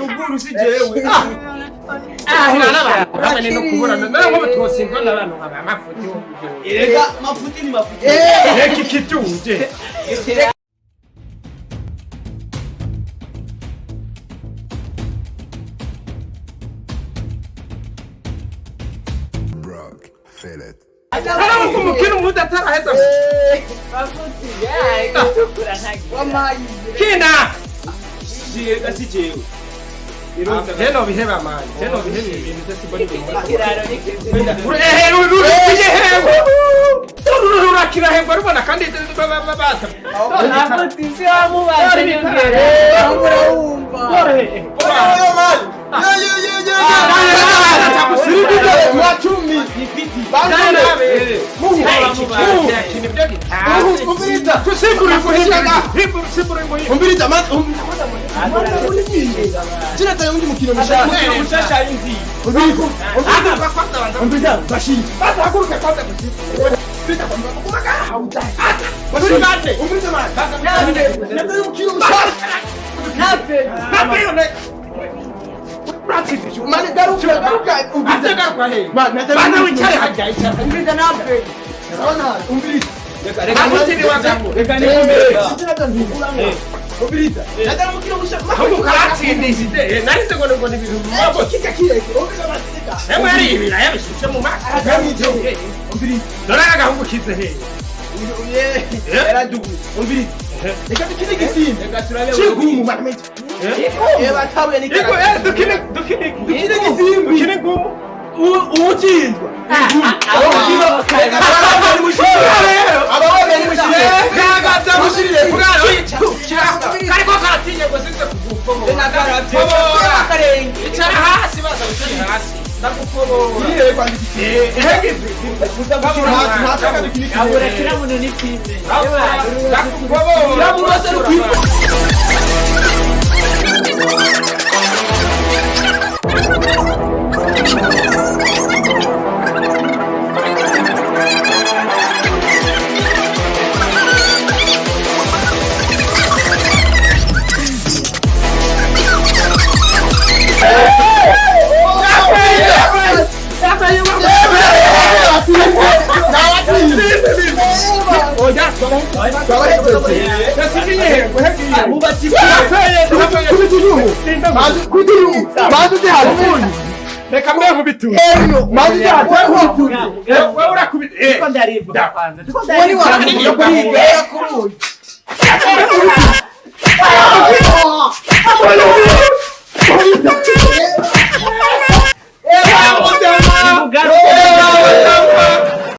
ruguru si jewe hamwe no kuburana nawe twosingwa n'abantu amafuti Erega mafuti ni mafuti. reka ikituje Haramu kumukino mudataraheza Mafuti ya kutukura ntagi. Wamayi. kina Si jewe. Teno biheba mani teno biheba ibintu byasiboni Kiraro ni kizima. urakira hemba rubona kandi bata Mafuti si wamubaze nyongere. Urumva. Oyo mani Mwachumi Mane garuka garuka he bana wicaye hajya icara umbiza nape ona umbiza reka mutini wagamu reka ni umbiza nataka mukiro musha hapo karatsindishije narise ngo ngo ibintu mabo kika kireke umbiza basika hemwe ari ibira yabishushe mu maka umbiza nora gahungu kize he era dugu umbiza reka tukine gisimbe reka turabe chigumu mameje batabuye ni iko dukine gisimbe dukine gumu uwutsindwa Reka mwe kubitu. Maji ya kwetu. Wewe urakubita. Tuko ndaribu kwanza. Tuko Wani ndaribu. wa kuriga kurudi.